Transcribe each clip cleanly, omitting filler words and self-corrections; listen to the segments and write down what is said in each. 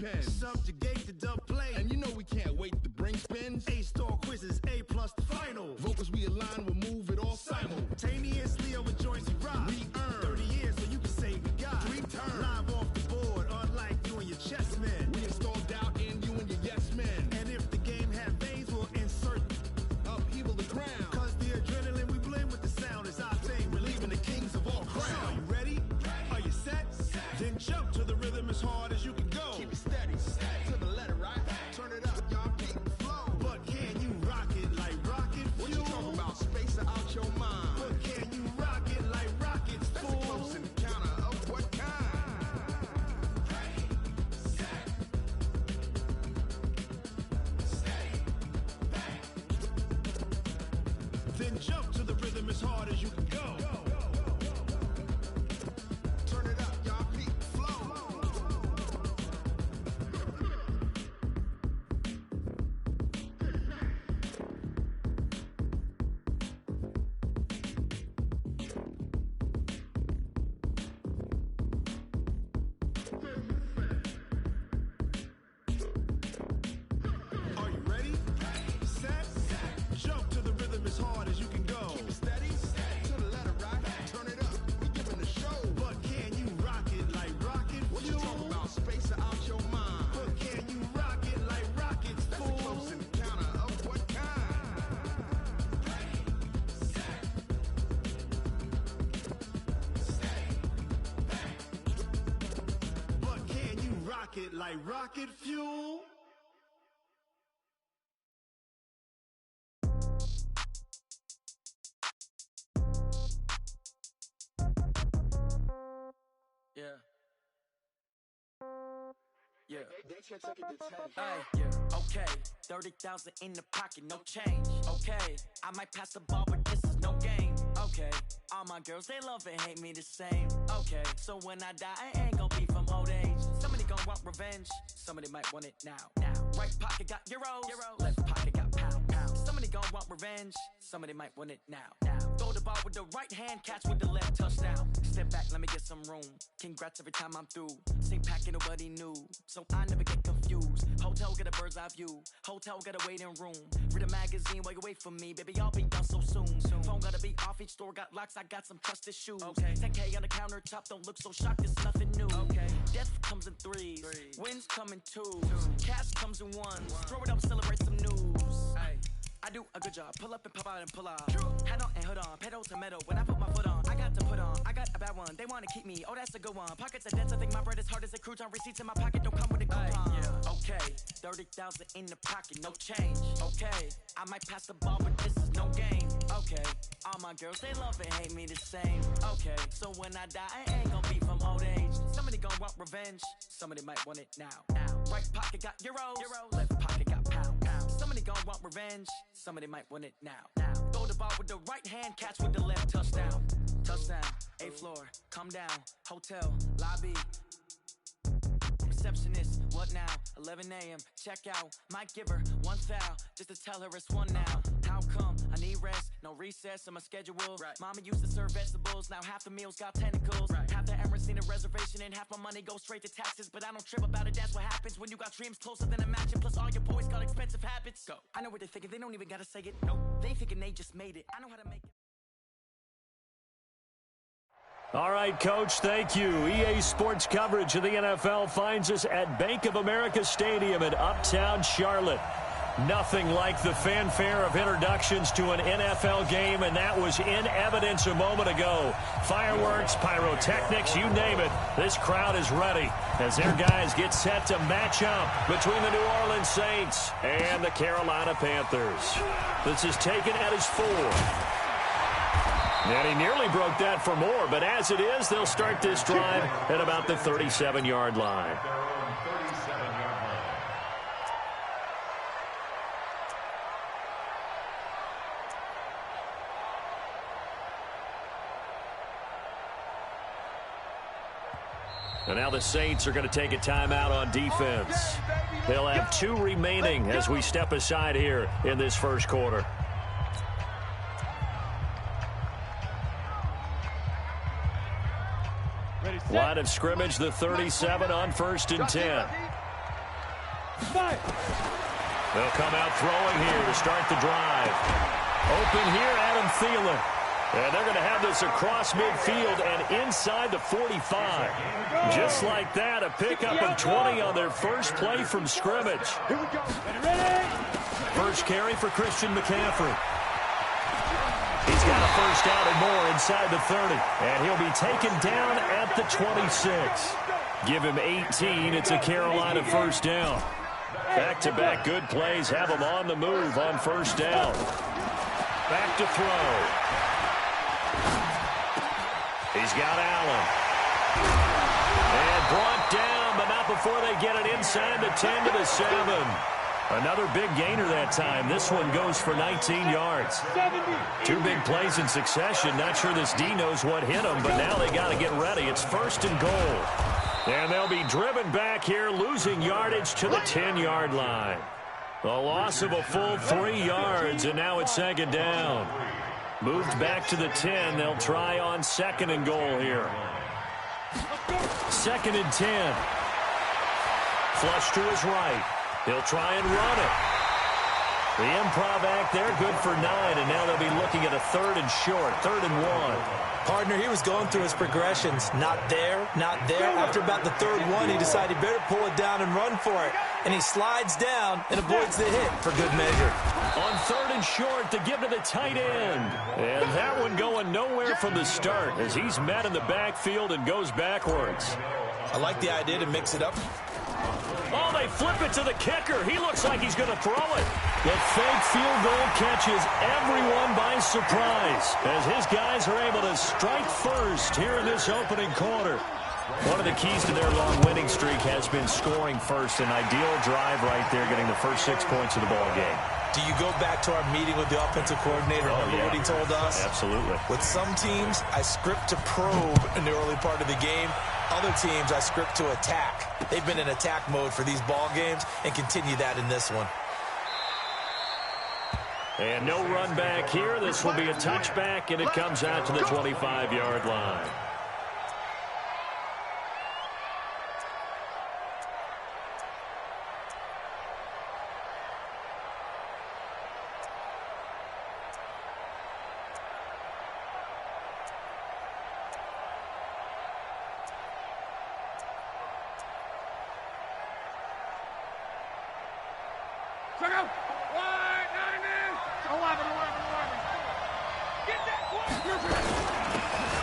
pen. Subjugate the dub play. And you know we can't wait to bring spins. A-star quizzes, A+ the final. Vocals we align, we'll move it all simultaneously over joints we rock. We earn 30 years so you can say we got. Dream turn. Live off the board, unlike you and your chess men. We install doubt in you and your yes men. And if the game have veins, we'll insert upheaval the crown. Cause the adrenaline we blend with the sound is our thing. We're leaving the kings of all crowns. So are you ready? Are you set? Then jump to the rhythm as hard as you can go. Keep it steady, to the letter, right? Turn it up, y'all, keep it flow. But can you rock it like rocket fuel? What you talking about? Space out your mind. But can you rock it like rockets, fool? That's a close encounter of what kind? Ready, set, steady, bang. Then jump to the rhythm as hard as you can go. Turn it up, y'all, keep it flow. Are you ready? Set, jump to the rhythm as hard as you can go. Keep it steady, to the letter, right? Turn it up, we giving the show. But can you rock it like rocket fuel? What you talking about? Space out your mind. But can you rock it like rockets, fool? That's a close encounter of what kind? Ready, set, steady, bang. But can you rock it like rocket fuel? Yeah. Yeah. Hey, yeah. Okay. 30,000 in the pocket, no change. Okay. I might pass the ball, but this is no game. Okay. All my girls, they love and hate me the same. Okay. So when I die, I ain't gonna be from old age. Somebody gonna want revenge. Somebody might want it now. Right pocket got euros. Left pocket got pounds. Somebody gonna want revenge. Somebody might want it now. Throw the ball with the right hand, catch with the left, touchdown. Step back, let me get some room. Congrats every time I'm through. Same packet, nobody knew, so I never get confused. Hotel get a bird's eye view. Hotel get a waiting room. Read a magazine while you wait for me, baby. I'll be done so soon. Phone gotta be off. Each store got locks. I got some trusted shoes. Okay. 10K on the countertop. Don't look so shocked. It's nothing new. Okay. Death comes in threes. Wins come in twos. Cash comes in ones. Throw it up, celebrate some news. Hey. I do a good job, pull up and pop out and pull off. Hat on and hood on, pedal to metal. When I put my foot on, I got to put on. I got a bad one, they wanna keep me. Oh, that's a good one. Pockets are dense, I think my bread is hard as a crouton. Receipts in my pocket don't come with a coupon. Yeah. Okay, 30,000 in the pocket, no change. Okay, I might pass the ball, but this is no game. Okay, all my girls, they love and hate me the same. Okay, so when I die, I ain't gonna be from old age. Somebody gonna want revenge, somebody might want it now. Right pocket got euros. Left pocket got pounds. Somebody gonna want revenge, somebody might want it now. Throw the ball with the right hand, catch with the left, touchdown. Touchdown, 8th floor, come down, hotel, lobby. Receptionist, what now? 11 a.m., check out. Might give her one foul, just to tell her it's one now. How come? I need rest, no recess in my schedule. Right. Mama used to serve vegetables, now half the meals got tentacles. Right. Half the Emirates need a reservation and half my money goes straight to taxes. But I don't trip about it, that's what happens when you got dreams closer than a mansion. Plus all your boys got expensive habits. Go. I know what they're thinking, they don't even gotta say it. Nope. They thinking they just made it. I know how to make it. All right, Coach, thank you. EA Sports coverage of the NFL finds us at Bank of America Stadium in Uptown Charlotte. Nothing like the fanfare of introductions to an NFL game, and that was in evidence a moment ago. Fireworks, pyrotechnics, you name it. This crowd is ready as their guys get set to match up between the New Orleans Saints and the Carolina Panthers. This is taken at his 4. And he nearly broke that for more, but as it is, they'll start this drive at about the 37-yard line. And now the Saints are going to take a timeout on defense. They'll have 2 remaining as we step aside here in this first quarter. Line of scrimmage, the 37 on 1st and 10. They'll come out throwing here to start the drive. Open here, Adam Thielen. And they're going to have this across midfield and inside the 45. Just like that, a pickup of 20 on their first play from scrimmage. Here we go. Ready? First carry for Christian McCaffrey. He's got a first down and more inside the 30. And he'll be taken down at the 26. Give him 18. It's a Carolina first down. Back-to-back good plays have him on the move on first down. Back to throw. He's got Allen. And brought down, but not before they get it inside the 10 to the 7. Another big gainer that time. This one goes for 19 yards. 2 big plays in succession. Not sure this D knows what hit him, but now they got to get ready. It's first and goal. And they'll be driven back here, losing yardage to the 10-yard line. A loss of a full 3 yards, and now it's second down. Moved back to the 10. They'll try on second and goal here. Second and 10. Flush to his right. He'll try and run it. The improv act there, good for 9, and now they'll be looking at a third and short, 3rd and 1. Partner, he was going through his progressions. Not there, not there. After about the 3rd one, he decided he better pull it down and run for it. And he slides down and avoids the hit for good measure. On 3rd and short to give to the tight end. And that one going nowhere from the start as he's met in the backfield and goes backwards. I like the idea to mix it up. Oh, they flip it to the kicker. He looks like he's going to throw it. The fake field goal catches everyone by surprise as his guys are able to strike first here in this opening quarter. One of the keys to their long winning streak has been scoring first. An ideal drive right there, getting the first 6 points of the ball game. Do you go back to our meeting with the offensive coordinator? Remember what he told us? Absolutely. With some teams, I script to probe in the early part of the game. Other teams, I script to attack. They've been in attack mode for these ball games and continue that in this one. And no run back here. This will be a touchback, and it comes out to the 25-yard line.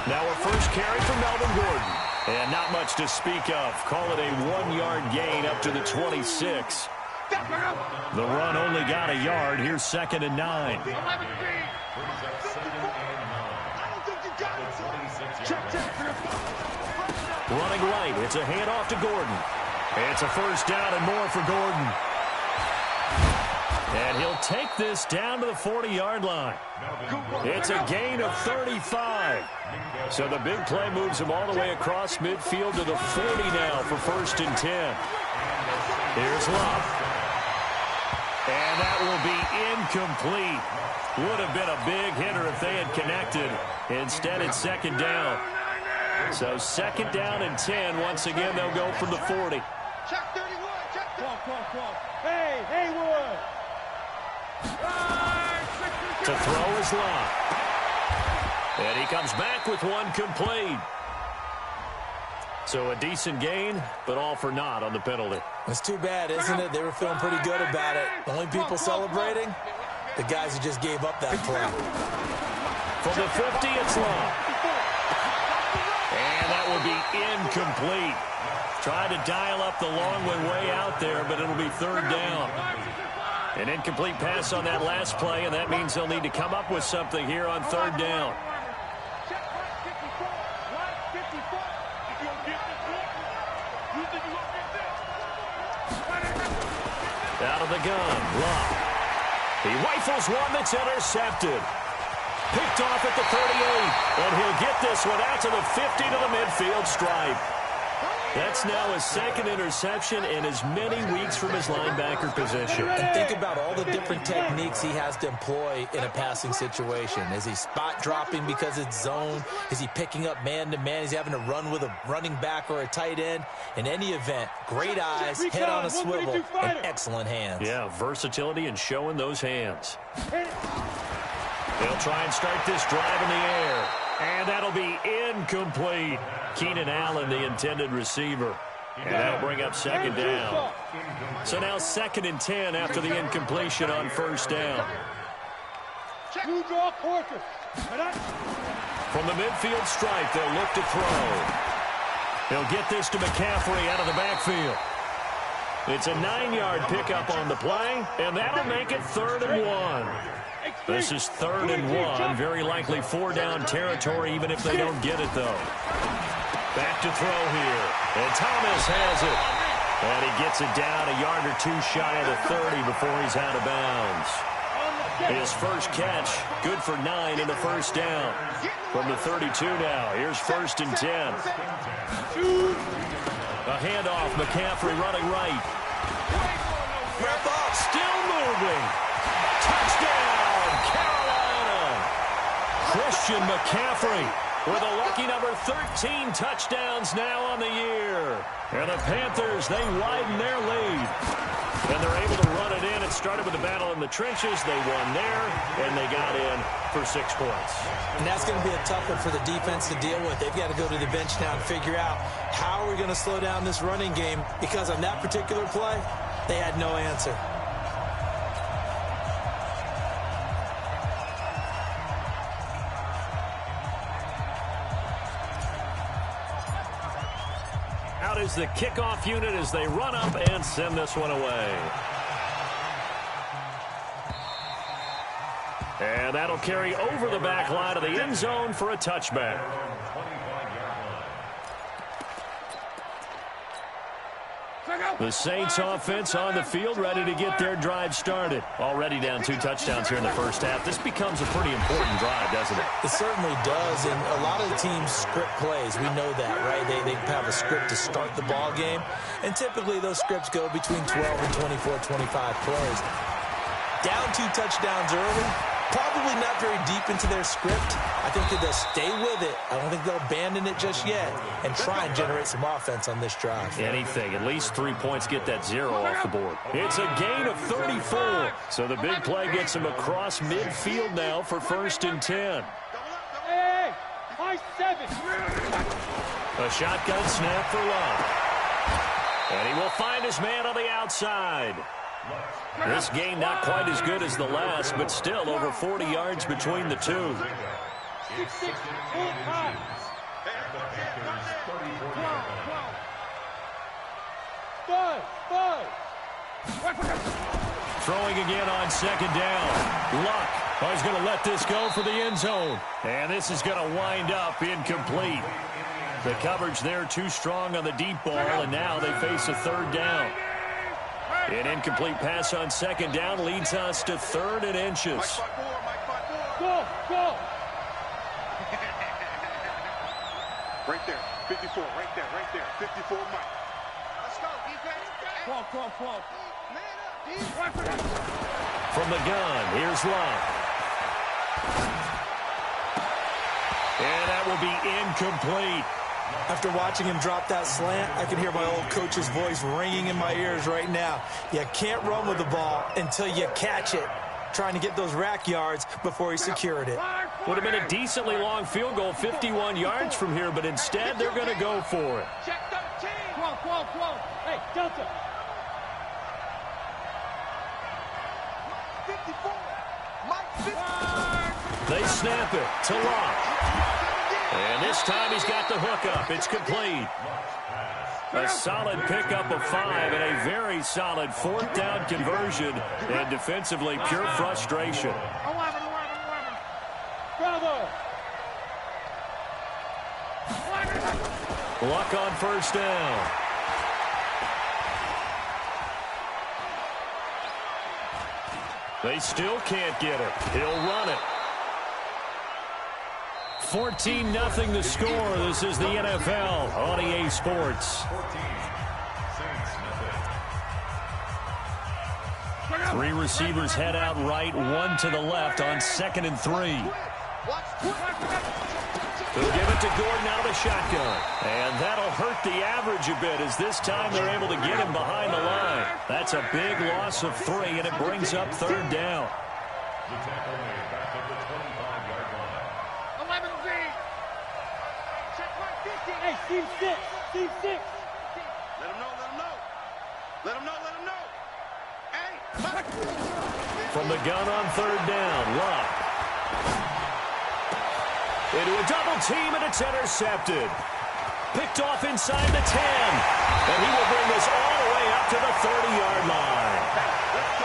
Now a first carry from Melvin Gordon. And not much to speak of. Call it a 1-yard gain up to the 26. The run only got a yard. Here's 2nd and 9. Running right. It's a handoff to Gordon. It's a first down and more for Gordon. And he'll take this down to the 40-yard line. It's a gain of 35. So the big play moves him all the way across midfield to the 40 now for 1st and 10. Here's Love. And that will be incomplete. Would have been a big hitter if they had connected. Instead, it's 2nd down. So 2nd down and 10. Once again, they'll go from the 40. Check 31. Check 31. Hey, Haywood. To throw is Love. And he comes back with one complete. So a decent gain, but all for naught on the penalty. It's too bad, isn't it? They were feeling pretty good about it. The only people celebrating, the guys who just gave up that play. From the 50, it's Love. And that will be incomplete. Tried to dial up the long one way out there, but it'll be 3rd down. An incomplete pass on that last play, and that means they'll need to come up with something here on 3rd down. Out of the gun, Love. He rifles one that's intercepted. Picked off at the 38, and he'll get this one out to the 50 to the midfield stripe. That's now his second interception in as many weeks from his linebacker position. And think about all the different techniques he has to employ in a passing situation. Is he spot dropping because it's zone? Is he picking up man-to-man? Is he having to run with a running back or a tight end? In any event, great eyes, head on a swivel, and excellent hands. Yeah, versatility and showing those hands. They'll try and start this drive in the air. And that'll be incomplete. Keenan Allen, the intended receiver. And that'll bring up second down. So now 2nd and 10 after the incompletion on first down. From the midfield stripe, they'll look to throw. He'll get this to McCaffrey out of the backfield. It's a 9-yard pickup on the play, and that'll make it 3rd and 1. This is 3rd and 1. Very likely 4-down territory, even if they don't get it, though. Back to throw here. And Thomas has it. And he gets it down a yard or two shy of the 30 before he's out of bounds. His first catch, good for 9 in the first down. From the 32 now, here's 1st and 10. A handoff, McCaffrey running right. Still moving. Touchdown, Carolina. Christian McCaffrey with a lucky number 13 touchdowns now on the year. And the Panthers, they widen their lead. And they're able to run it in. It started with a battle in the trenches. They won there, and they got in for 6 points. And that's going to be a tough one for the defense to deal with. They've got to go to the bench now and figure out how are we going to slow down this running game, because on that particular play, they had no answer. Out is the kickoff unit as they run up and send this one away. And that'll carry over the back line of the end zone for a touchback. The Saints offense on the field, ready to get their drive started. Already down 2 touchdowns here in the first half. This becomes a pretty important drive, doesn't it? It certainly does, and a lot of the teams script plays. We know that, right? They have a script to start the ball game, and typically those scripts go between 12 and 24, 25 plays. Down 2 touchdowns early, probably not very deep into their script. I think that they'll stay with it. I don't think they'll abandon it just yet and try and generate some offense on this drive. Anything. At least 3 points get that 0 off the board. It's a gain of 34. So the big play gets him across midfield now for 1st and 10. A shotgun snap for Love. And he will find his man on the outside. This game not quite as good as the last, but still over 40 yards between the two. Throwing again on 2nd down. Luck. Oh, he's going to let this go for the end zone. And this is going to wind up incomplete. The coverage there too strong on the deep ball, and now they face a 3rd down. An incomplete pass on 2nd down leads us to 3rd and inches. Right there, 54, right there, 54, Mike. Let's go, defense. From the gun, here's Love. And that will be incomplete. After watching him drop that slant, I can hear my old coach's voice ringing in my ears right now. You can't run with the ball until you catch it. Trying to get those rack yards before he secured it. Would have been a decently long field goal, 51 yards from here, but instead they're going to go for it. Check 13. Hey, Delta. 54. Mike 54. They snap it to Locke. And this time he's got the hook up. It's complete. A solid pickup of 5 and a very solid 4th down conversion. And defensively, pure frustration. Luck on 1st down. They still can't get it. He'll run it. 14-0 the score. This is the NFL on EA Sports. Three receivers head out right, one to the left on 2nd and 3. They'll give it to Gordon out of the shotgun. And that'll hurt the average a bit, as this time they're able to get him behind the line. That's a big loss of 3, and it brings up 3rd down. The tackle made back at the 25-yard line. 11Z. Check my 50. Hey, Steve 6. Steve 6. Let him know, let him know. Let him know, let him know. Hey. From the gun on 3rd down, Luck. Into a double team, and it's intercepted. Picked off inside the 10. And he will bring this all the way up to the 30-yard line.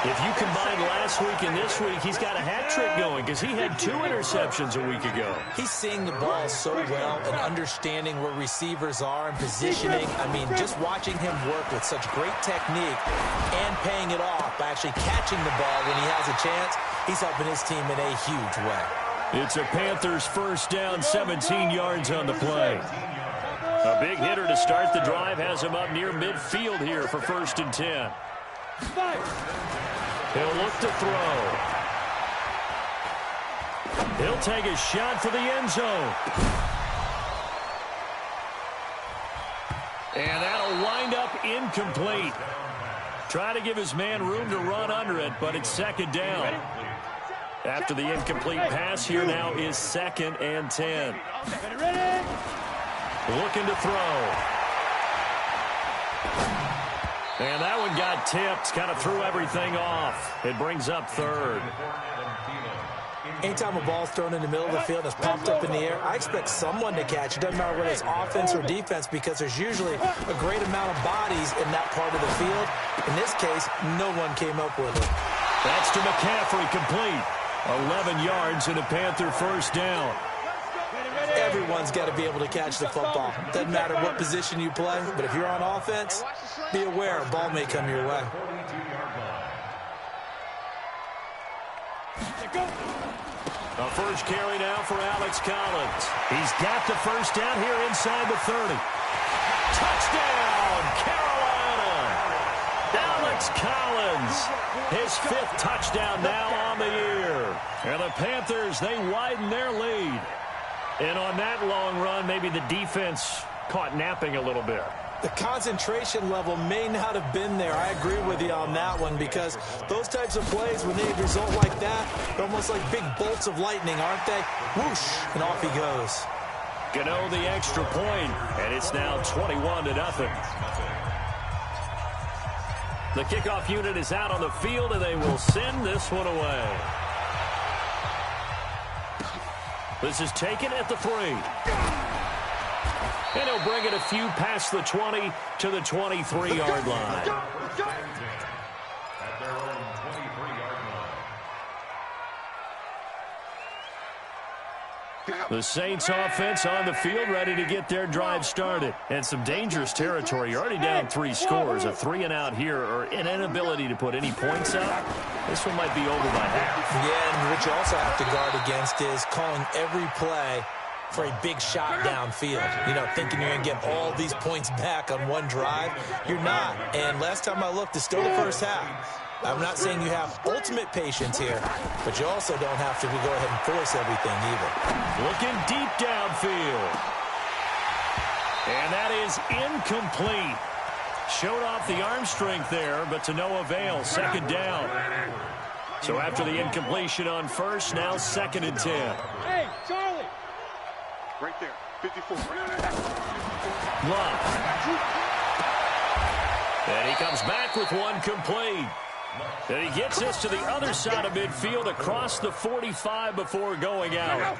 If you combine last week and this week, he's got a hat trick going because he had 2 interceptions a week ago. He's seeing the ball so well and understanding where receivers are and positioning. I mean, just watching him work with such great technique and paying it off by actually catching the ball when he has a chance, he's helping his team in a huge way. It's a Panthers first down, 17 yards on the play. A big hitter to start the drive has him up near midfield here for 1st and 10. He'll look to throw. He'll take a shot for the end zone. And that'll wind up incomplete. Try to give his man room to run under it, but it's 2nd down. After the incomplete pass, here now is 2nd and 10. Looking to throw. And that one got tipped. Kind of threw everything off. It brings up 3rd. Anytime a ball's thrown in the middle of the field and it's popped up in the air, I expect someone to catch it. Doesn't matter whether it's offense or defense, because there's usually a great amount of bodies in that part of the field. In this case, no one came up with it. That's to McCaffrey, complete. 11 yards and a Panther first down. Everyone's got to be able to catch the football. Doesn't matter what position you play, but if you're on offense, be aware a ball may come your way. A first carry now for Alex Collins. He's got the first down here inside the 30. Touchdown, Carolina! Alex Collins, his 5th touchdown now on the year. And the Panthers, they widen their lead. And on that long run, maybe the defense caught napping a little bit. The concentration level may not have been there. I agree with you on that one, because those types of plays, when they result like that, they're almost like big bolts of lightning, aren't they? Whoosh, and off he goes. Gotw the extra point, and it's now 21-0. The kickoff unit is out on the field, and they will send this one away. This is taken at the 3. And he'll bring it a few past the 20 to the 23-yard line. At their own 23-yard line. The Saints offense on the field, ready to get their drive started. And some dangerous territory. You're already down 3 scores. A 3-and-out here, or an inability to put any points up. This one might be over by half. Yeah, and what you also have to guard against is calling every play for a big shot downfield. You know, thinking you're going to get all these points back on one drive. You're not. And last time I looked, it's still the first half. I'm not saying you have ultimate patience here, but you also don't have to go ahead and force everything either. Looking deep downfield. And that is incomplete. Showed off the arm strength there, but to no avail. 2nd down. So after the incompletion on first, now 2nd and 10. Hey, Charlie. Right there. 54. Love. And he comes back with one complete. And he gets this to the other side of midfield across the 45 before going out.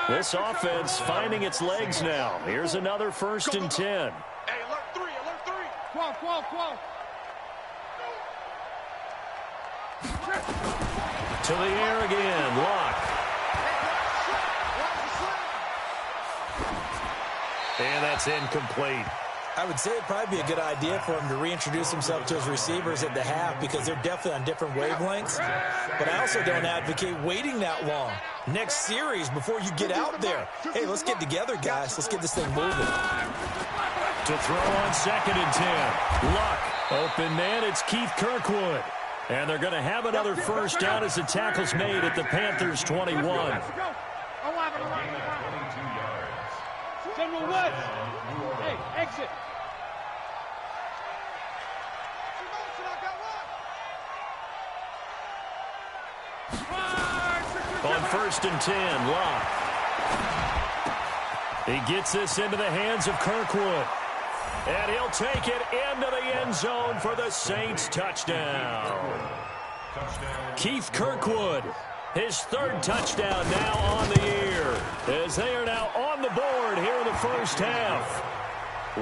This offense finding its legs now. Here's another 1st and 10. Hey, alert 3, alert 3. Qual. To the air again, Locke. And that's incomplete. I would say it'd probably be a good idea for him to reintroduce himself to his receivers at the half, because they're definitely on different wavelengths. But I also don't advocate waiting that long. next series before you get out there. Hey, let's get together, guys. Let's get this thing moving. To throw on 2nd and 10. Luck. Open man, it's Keith Kirkwood. And they're going to have another first down as the tackle's made at the Panthers' 21. General West. Hey, exit. On 1st and 10, Locke. He gets this into the hands of Kirkwood. And he'll take it into the end zone for the Saints touchdown. Keith Kirkwood, his 3rd touchdown now on the year, as they are now on the board here in the first half.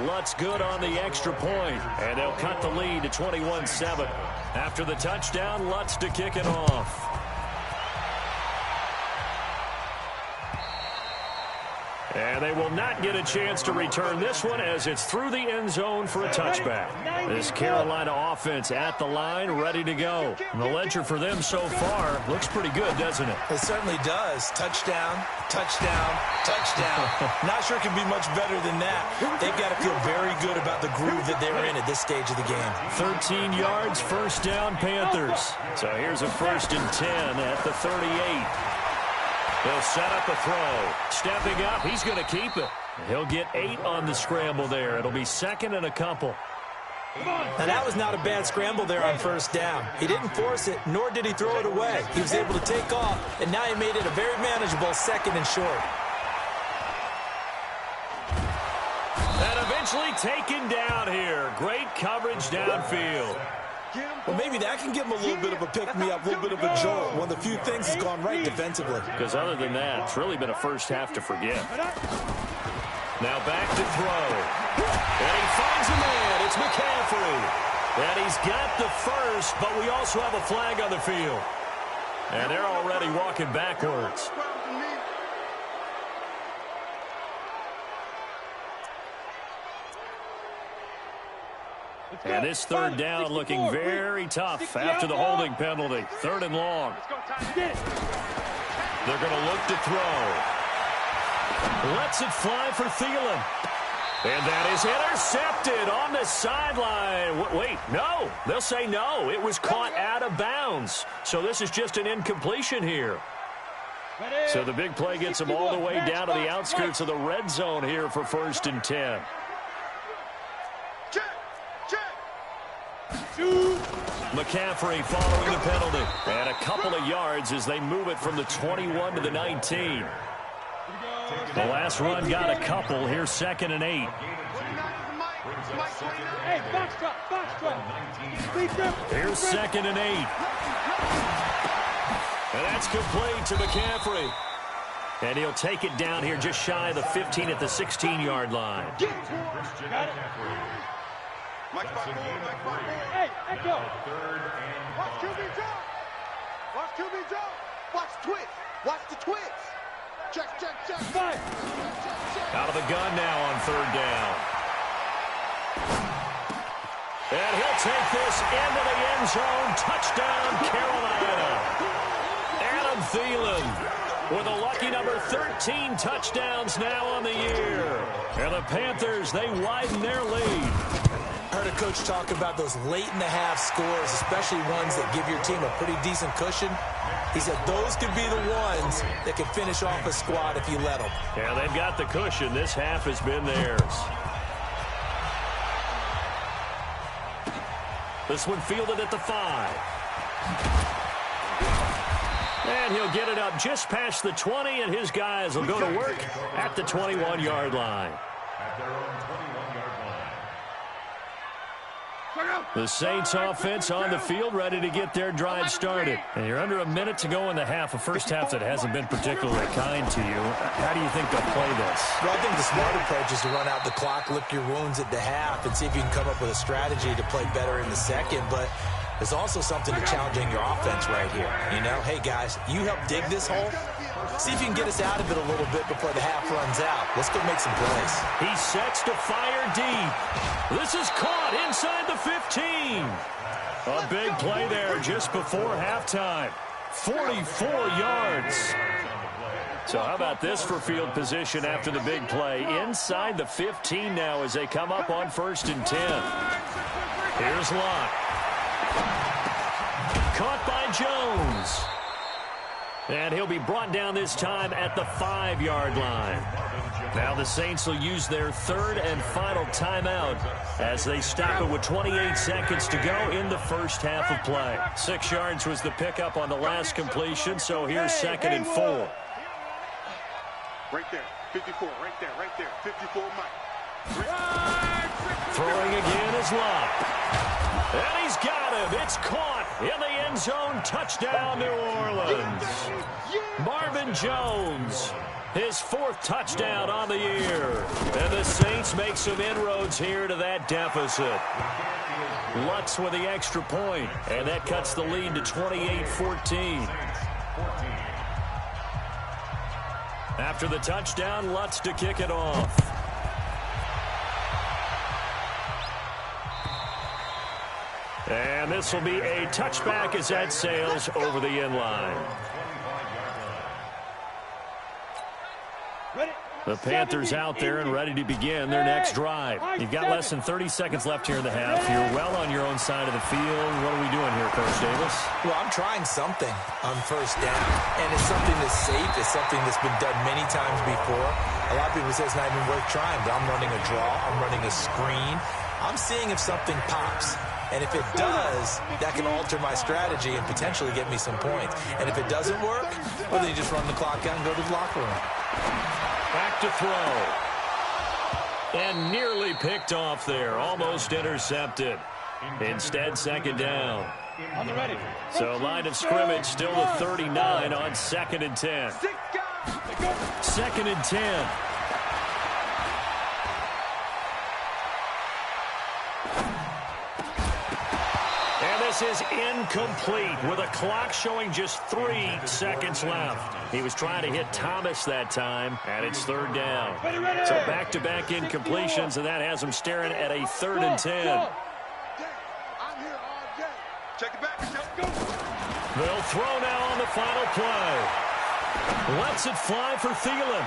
Lutz good on the extra point, and they'll cut the lead to 21-7. After the touchdown, Lutz to kick it off. And they will not get a chance to return this one as it's through the end zone for a touchback. This Carolina offense at the line, ready to go. And the ledger for them so far looks pretty good, doesn't it? It certainly does. Touchdown, touchdown, touchdown. Not sure it can be much better than that. They've got to feel very good about the groove that they're in at this stage of the game. 13 yards, first down, Panthers. So here's a 1st and 10 at the 38. They'll set up a throw. Stepping up, he's going to keep it. He'll get 8 on the scramble there. It'll be 2nd and a couple. Now, that was not a bad scramble there on 1st down. He didn't force it, nor did he throw it away. He was able to take off, and now he made it a very manageable 2nd and short. And eventually taken down here. Great coverage downfield. Well, maybe that can give him a little bit of a pick-me-up, a little bit of a jolt. One of the few things that's gone right defensively. Because other than that, it's really been a first half to forget. Now back to throw. And he finds a man. It's McCaffrey. And he's got the first, but we also have a flag on the field. And they're already walking backwards. And this 3rd down looking very tough after the holding penalty. 3rd and long. They're going to look to throw. Lets it fly for Thielen. And that is intercepted on the sideline. Wait, no. They'll say no. It was caught out of bounds. So this is just an incompletion here. So the big play gets them all the way down to the outskirts of the red zone here for 1st and 10. McCaffrey following the penalty. And a couple of yards as they move it from the 21 to the 19. The last run got a couple. Here's 2nd and 8. Hey, box drop. Here's 2nd and 8. And that's complete to McCaffrey. And he'll take it down here just shy of the 15 at the 16-yard line. Got it. Hey, echo. Watch QB jump. Watch QB jump. Watch twitch. Watch the twitch. Check. Five. Out of the gun now on 3rd down. And he'll take this into the end zone. Touchdown, Carolina. Adam Thielen with a lucky number 13 touchdowns now on the year. And the Panthers, they widen their lead. I heard a coach talk about those late-in-the-half scores, especially ones that give your team a pretty decent cushion. He said those could be the ones that can finish off a squad if you let them. Yeah, they've got the cushion. This half has been theirs. This one fielded at the 5. And he'll get it up just past the 20, and his guys will go to work at the 21-yard line. At their own 21-yard line. The Saints offense on the field, ready to get their drive started. And you're under a minute to go in the half, a first half that hasn't been particularly kind to you. How do you think they'll play this? Well, I think the smart approach is to run out the clock, lick your wounds at the half, and see if you can come up with a strategy to play better in the second. But there's also something to challenging your offense right here. You know, hey, guys, you help dig this hole. See if you can get us out of it a little bit before the half runs out. Let's go make some plays. He sets to fire deep. This is caught inside the 15. A big play there just before halftime. 44 yards. So how about this for field position after the big play? Inside the 15 now as they come up on 1st and 10. Here's Lott. Caught by Jones. And he'll be brought down this time at the 5-yard line. Now the Saints will use their 3rd and final timeout as they stop it with 28 seconds to go in the first half of play. 6 yards was the pickup on the last completion, so here's 2nd and 4. Right there, 54, right there, 54, Mike. Throwing again is Lott. And he's got him. It's caught in the end zone. Touchdown, New Orleans. Marvin Jones, his 4th touchdown on the year. And the Saints make some inroads here to that deficit. Lutz with the extra point, and that cuts the lead to 28-14. After the touchdown, Lutz to kick it off. And this will be a touchback as that sails over the end line. The Panthers out there and ready to begin their next drive. You've got less than 30 seconds left here in the half. You're well on your own side of the field. What are we doing here, Coach Davis? Well, I'm trying something on 1st down, and it's something that's safe. It's something that's been done many times before. A lot of people say it's not even worth trying, but I'm running a draw. I'm running a screen. I'm seeing if something pops. And if it does, that can alter my strategy and potentially get me some points. And if it doesn't work, well, then you just run the clock out and go to the locker room. Back to throw. And nearly picked off there. Almost intercepted. Instead, 2nd down. On the ready. So line of scrimmage still the 39 on 2nd and 10. 2nd and 10. This is incomplete with a clock showing just 3 seconds left. He was trying to hit Thomas that time, and it's 3rd down. So back-to-back incompletions, and that has him staring at a 3rd and 10. Check it back. They'll throw now on the final play. Lets it fly for Thielen.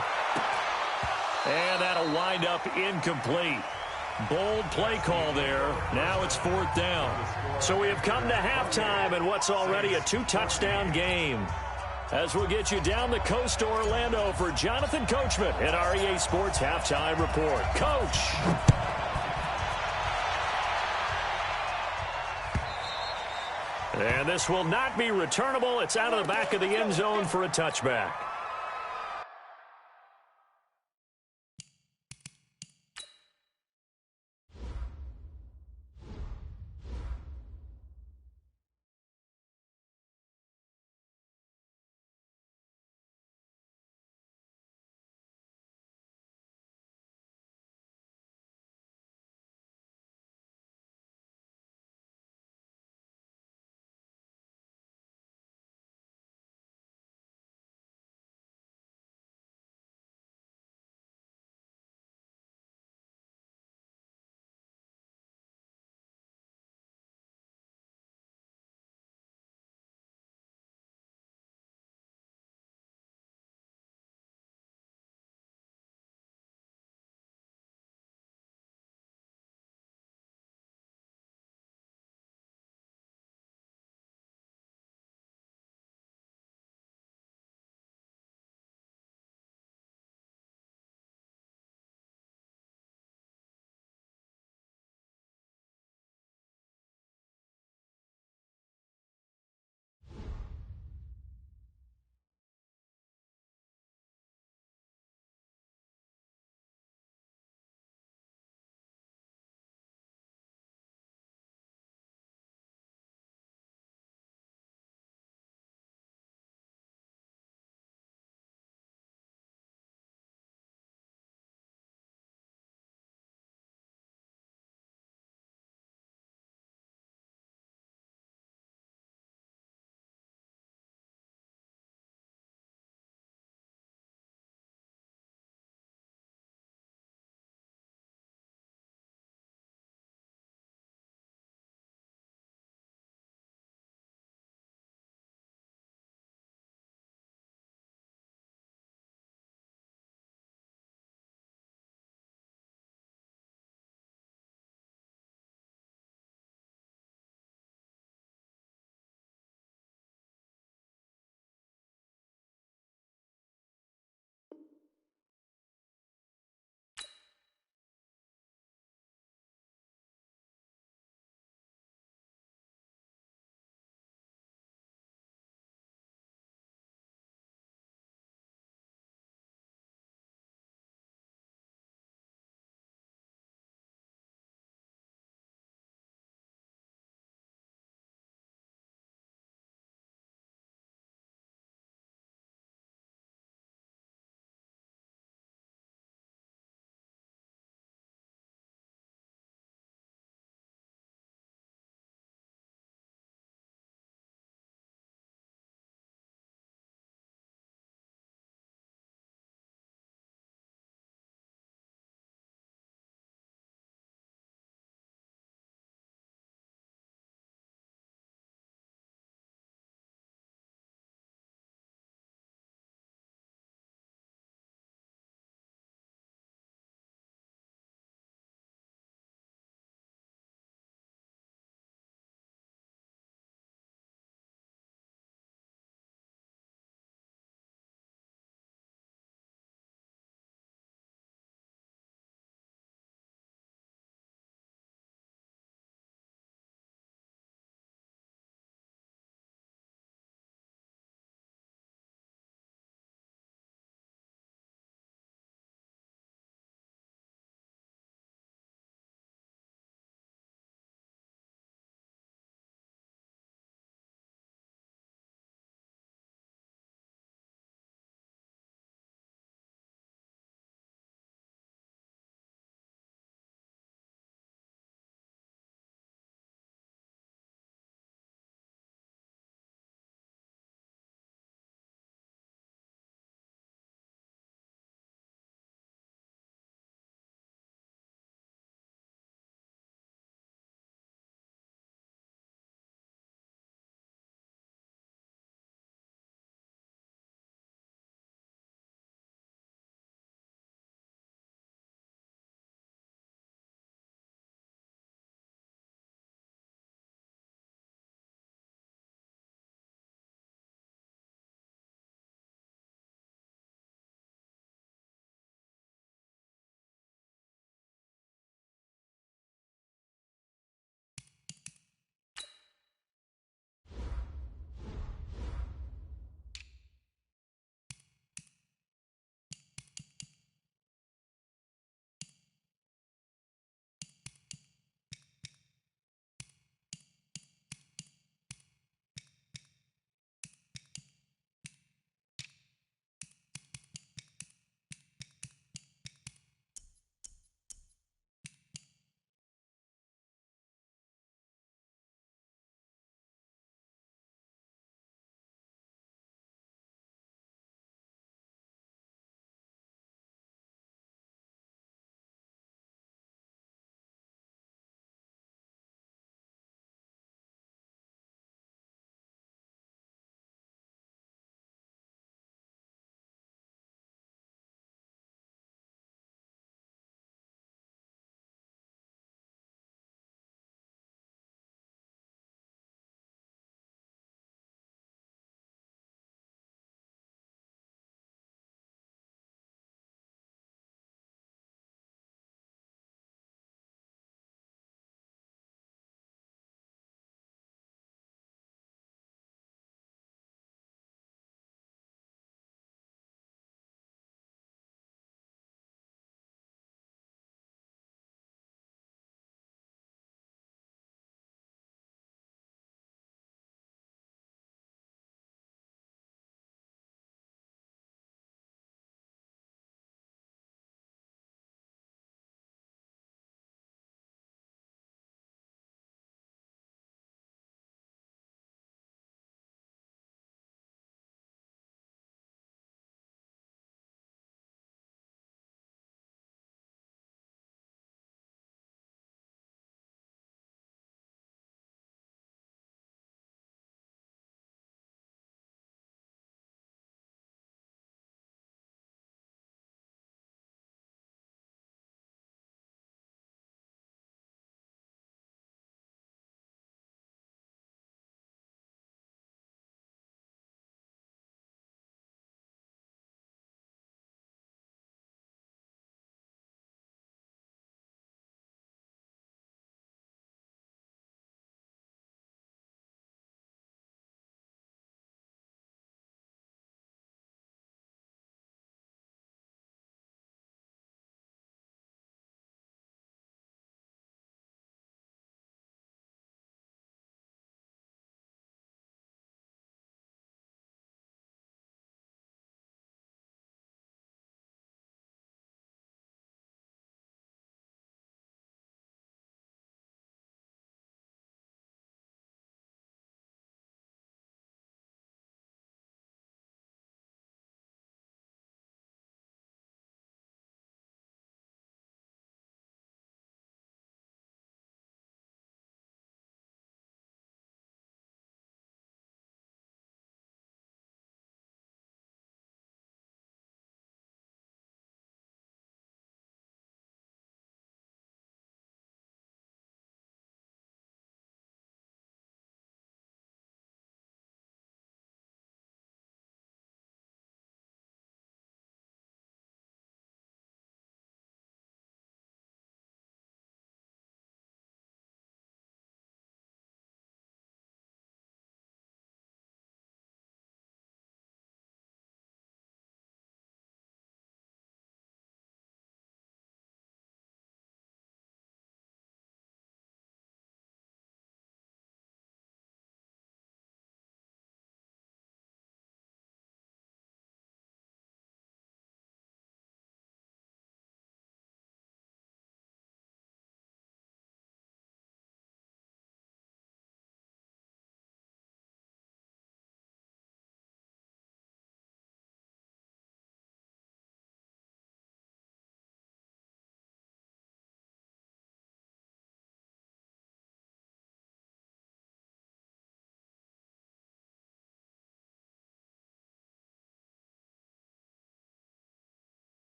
And that'll wind up incomplete. Bold play call there. Now it's 4th down. So we have come to halftime in what's already a 2-touchdown game. As we'll get you down the coast to Orlando for Jonathan Coachman in our EA Sports Halftime Report. Coach. And this will not be returnable. It's out of the back of the end zone for a touchback.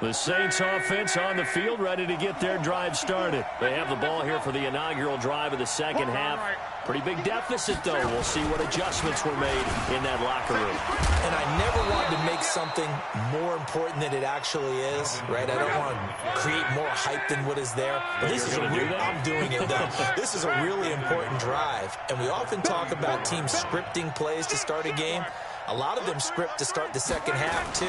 The Saints offense on the field, ready to get their drive started. They have the ball here for the inaugural drive of the second half. Pretty big deficit, though. We'll see what adjustments were made in that locker room. And I never wanted to make something more important than it actually is, right? I don't want to create more hype than what is there. But this is I'm doing it, though. This is a really important drive. And we often talk about teams scripting plays to start a game. A lot of them script to start the second half, too.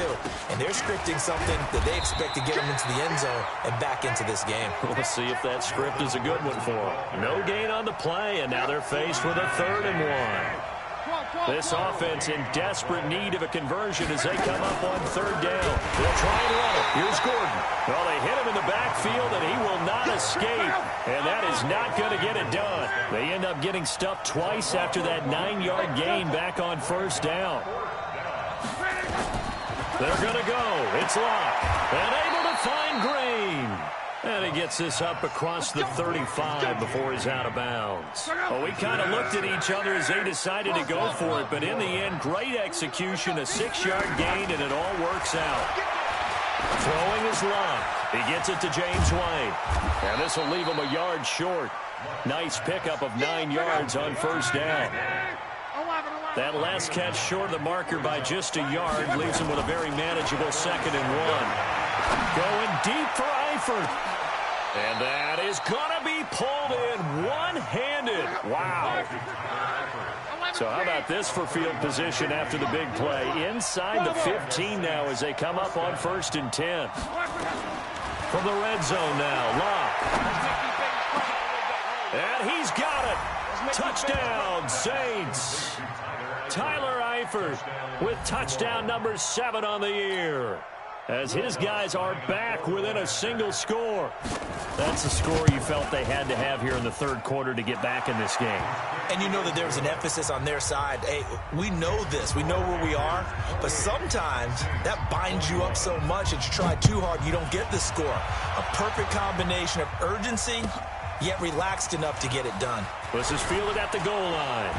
And they're scripting something that they expect to get them into the end zone and back into this game. We'll see if that script is a good one for them. No gain on the play, and now they're faced with a 3rd and 1. This offense in desperate need of a conversion as they come up on 3rd down. They'll try and run it. Here's Gordon. Well, they hit him in the backfield, and he will not escape. And that is not going to get it done. They end up getting stuffed twice after that 9-yard gain back on 1st down. They're going to go. It's locked. And able to find Green. And he gets this up across the 35 before he's out of bounds. Well, we kind of looked at each other as they decided to go for it, but in the end, great execution, a 6-yard gain, and it all works out. Throwing is locked. He gets it to James White. And this will leave him a yard short. Nice pickup of 9 yards on 1st down. That last catch short of the marker by just a yard leaves him with a very manageable 2nd and 1. Going deep for Eifert. And that is going to be pulled in one-handed. Wow. So how about this for field position after the big play? Inside the 15 now as they come up on 1st and 10. From the red zone now, Locke. And he's got it. Touchdown, Saints. Tyler Eifert with touchdown number 7 on the year, as his guys are back within a single score. That's a score you felt they had to have here in the 3rd quarter to get back in this game. And you know that there's an emphasis on their side. Hey, we know this. We know where we are. But sometimes that binds you up so much that you try too hard, you don't get the score. A perfect combination of urgency, yet relaxed enough to get it done. This is fielded at the goal line.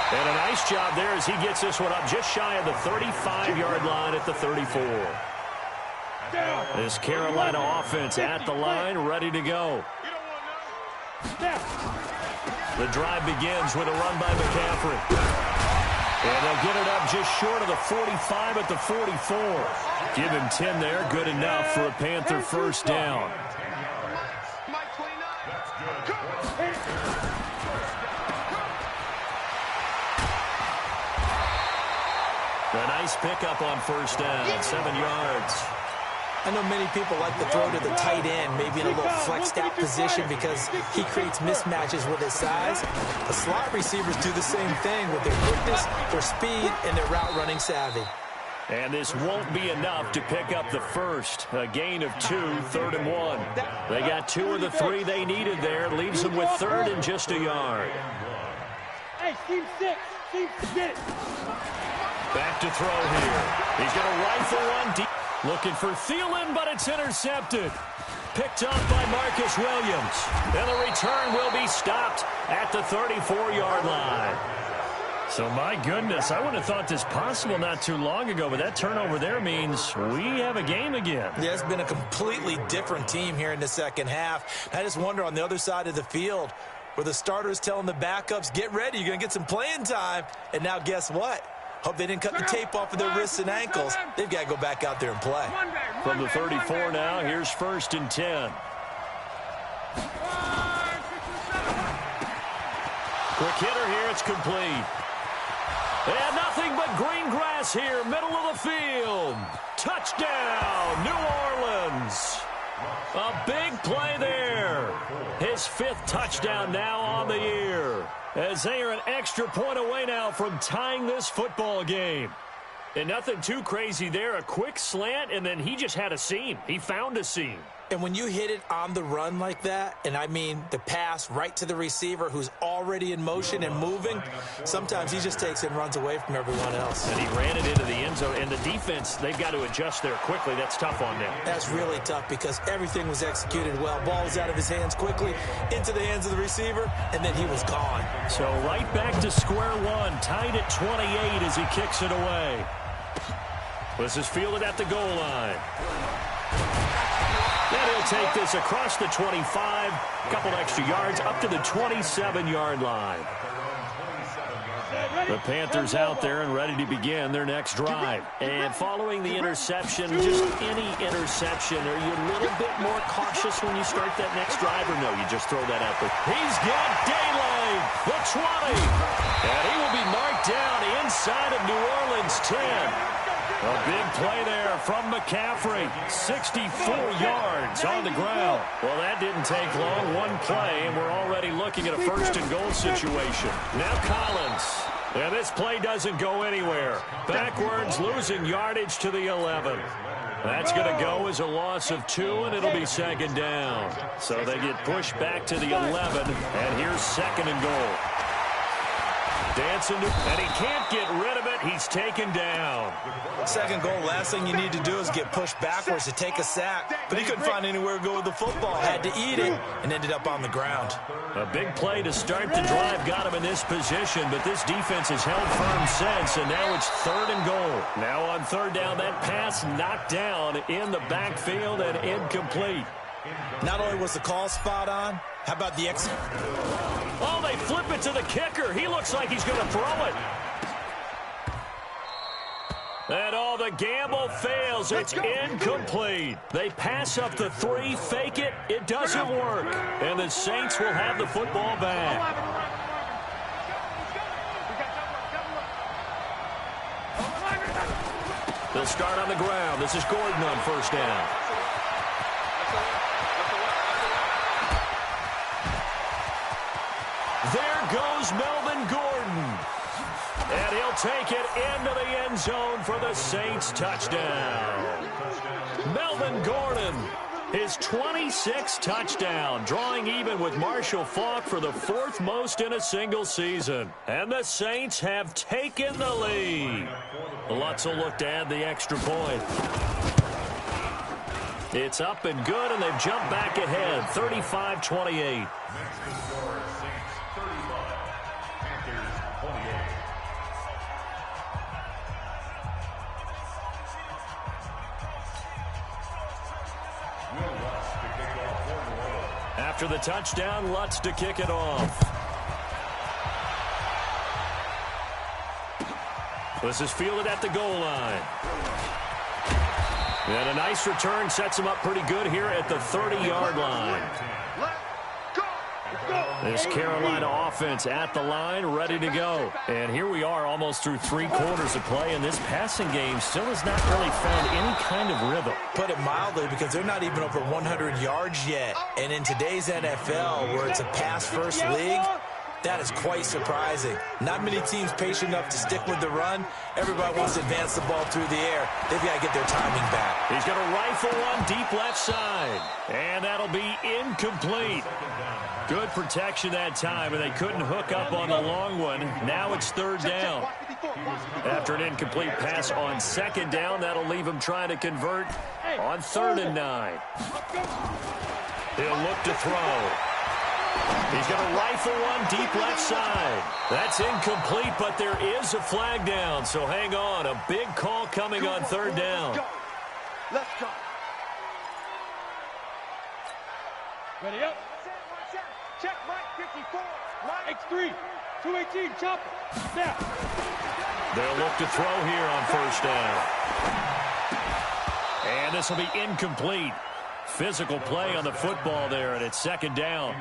And a nice job there as he gets this one up just shy of the 35-yard line at the 34. This Carolina offense at the line, ready to go. The drive begins with a run by McCaffrey. And they'll get it up just short of the 45 at the 44. Give him 10 there, good enough for a Panther 1st down. A nice pickup on 1st down, 7 yards. I know many people like to throw to the tight end, maybe in a little flexed out position because he creates mismatches with his size. The slot receivers do the same thing with their quickness, their speed, and their route running savvy. And this won't be enough to pick up the 1st. A gain of 2, 3rd and 1. They got 2 of the 3 they needed there. Leaves them with 3rd and just a yard. Hey, team 6. Team 6. Back to throw here. He's going to rifle one deep. Looking for Thielen, but it's intercepted. Picked up by Marcus Williams. And the return will be stopped at the 34-yard line. So, my goodness, I would have thought this possible not too long ago, but that turnover there means we have a game again. Yeah, it's been a completely different team here in the second half. I just wonder on the other side of the field where the starters telling the backups, get ready, you're going to get some playing time. And now guess what? Hope they didn't cut the tape off of their wrists and ankles. They've got to go back out there and play. From the 34 now, here's 1st and 10. Quick hitter here, it's complete. And nothing but green grass here, middle of the field. Touchdown, New Orleans. A big play there. His 5th touchdown now on the year, as they are an extra point away now from tying this football game. And nothing too crazy there. A quick slant, and then he just had a seam. He found a seam. And when you hit it on the run like that, and I mean the pass right to the receiver who's already in motion and moving, sometimes he just takes it and runs away from everyone else. And he ran it into the end zone. And the defense, they've got to adjust there quickly. That's tough on them. That's really tough because everything was executed well. Ball was out of his hands quickly, into the hands of the receiver, and then he was gone. So right back to square one, tied at 28 as he kicks it away. This is fielded at the goal line. And he'll take this across the 25, a couple extra yards, up to the 27-yard line. The Panthers out there and ready to begin their next drive. And following the interception, just any interception, are you a little bit more cautious when you start that next drive, or no, you just throw that out there? He's got daylight, the 20. And he will be marked down inside of New Orleans 10. A big play there from McCaffrey. 64 yards on the ground. Well, that didn't take long. One play, and we're already looking at a first-and-goal situation. Now Collins. And this play doesn't go anywhere. Backwards, losing yardage to the 11. That's going to go as a loss of 2, and it'll be second down. So they get pushed back to the 11, and here's second and goal. Dancing, and he can't get rid of it. He's taken down. Second goal, last thing you need to do is get pushed backwards to take a sack. But he couldn't find anywhere to go with the football. Had to eat it and ended up on the ground. A big play to start the drive got him in this position, but this defense has held firm since, and now it's third and goal. Now on third down, that pass knocked down in the backfield and incomplete. Not only was the call spot on, how about the exit? Oh, they flip it to the kicker. He looks like he's going to throw it. And all the gamble fails. It's incomplete. They pass up the 3, fake it. It doesn't work. And the Saints will have the football back. They'll start on the ground. This is Gordon on first down. There goes Melvin Gordon. And he'll take it into the end zone for the Saints touchdown. Melvin Gordon, his 26th touchdown, drawing even with Marshall Faulk for the 4th most in a single season. And the Saints have taken the lead. Lutz will look to add the extra point. It's up and good, and they've jumped back ahead, 35-28. After the touchdown, Lutz to kick it off. This is fielded at the goal line. And a nice return sets him up pretty good here at the 30-yard line. This Carolina offense at the line, ready to go. And here we are almost through 3 quarters of play, and this passing game still has not really found any kind of rhythm. Put it mildly, because they're not even over 100 yards yet. And in today's NFL, where it's a pass-first league, that is quite surprising. Not many teams patient enough to stick with the run. Everybody wants to advance the ball through the air. They've got to get their timing back. He's going to rifle one deep left side. And that'll be incomplete. Good protection that time, and they couldn't hook up on the long one. Now it's third down. After an incomplete pass on second down, that'll leave him trying to convert on 3rd and 9. He'll look to throw. He's going to rifle one deep left side. That's incomplete, but there is a flag down, so hang on. A big call coming on 3rd down. Let's go. Ready up. Check Mike 54. Mike X3. 218. Chopper. Snap. They'll look to throw here on first down. And this will be incomplete. Physical play on the football there, and it's second down.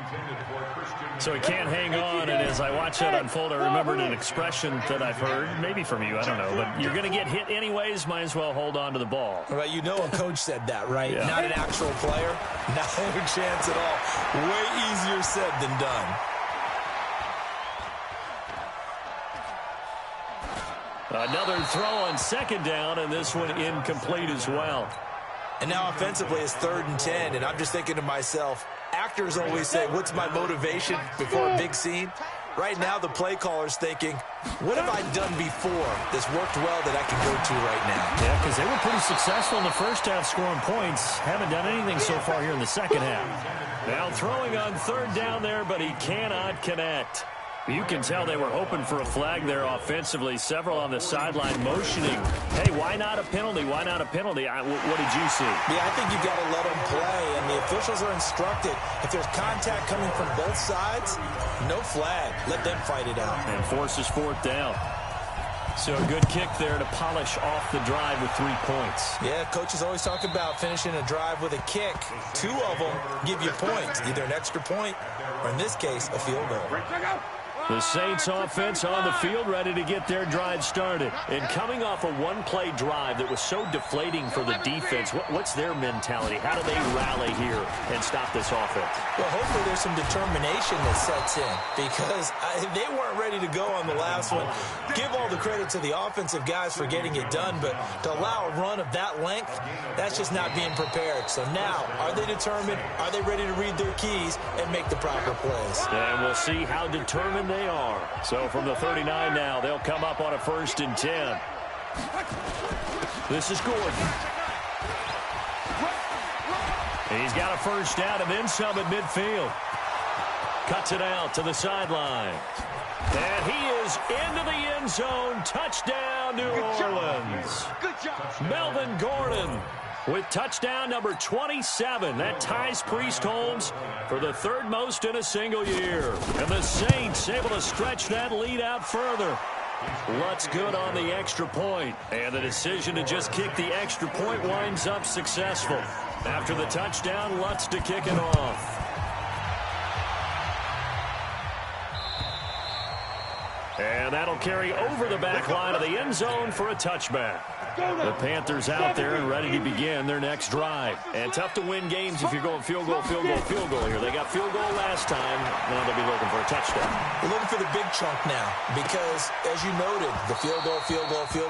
So he can't hang on, and as I watch that unfold, I remembered an expression that I've heard, maybe from you, I don't know, but you're going to get hit anyways, might as well hold on to the ball. Right, you know a coach said that, right? Yeah. Not an actual player. Not a chance at all. Way easier said than done. Another throw on second down, and this one incomplete as well. And now offensively it's 3rd and 10, and I'm just thinking to myself, actors always say, what's my motivation before a big scene? Right now the play caller's thinking, what have I done before that's worked well that I can go to right now? Yeah, because they were pretty successful in the first half scoring points. Haven't done anything so far here in the second half. Now throwing on 3rd down there, but he cannot connect. You can tell they were hoping for a flag there offensively. Several on the sideline motioning, hey, why not a penalty? Why not a penalty? What did you see? Yeah, I think you've got to let them play, and the officials are instructed. If there's contact coming from both sides, no flag. Let them fight it out. And forces fourth down. So a good kick there to polish off the drive with 3 points. Yeah, coaches always talk about finishing a drive with a kick. 2 of them give you points, either an extra point or, in this case, a field goal. The Saints offense on the field, ready to get their drive started. And coming off a one-play drive that was so deflating for the defense, what's their mentality? How do they rally here and stop this offense? Well, hopefully there's some determination that sets in, because they weren't ready to go on the last one. Give all the credit to the offensive guys for getting it done, but to allow a run of that length, that's just not being prepared. So now, are they determined? Are they ready to read their keys and make the proper plays? And we'll see how determined they are. So from the 39 now, they'll come up on a 1st and 10. This is Gordon. He's got a first down and then some at midfield. Cuts it out to the sideline. And he is into the end zone. Touchdown, New Orleans. Good job. Melvin Gordon with touchdown number 27. That ties Priest Holmes for the 3rd most in a single year. And the Saints able to stretch that lead out further. Lutz good on the extra point. And the decision to just kick the extra point winds up successful. After the touchdown, Lutz to kick it off. And that'll carry over the back line of the end zone for a touchback. The Panthers out there and ready to begin their next drive. And tough to win games if you're going field goal, field goal, field goal here. They got field goal last time. Now they'll be looking for a touchdown. We're looking for the big chunk now because, as you noted, the field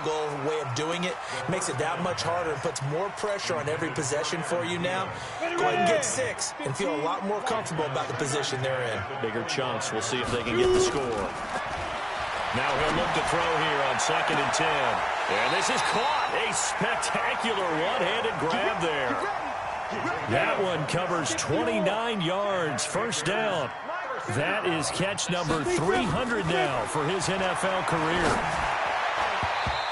goal way of doing it makes it that much harder and puts more pressure on every possession for you now. Go ahead and get 6 and feel a lot more comfortable about the position they're in. Bigger chunks. We'll see if they can get the score. Now he'll look to throw here on 2nd and 10. And this is caught. A spectacular one-handed grab there. That one covers 29 yards. First down. That is catch number 300 now for his NFL career.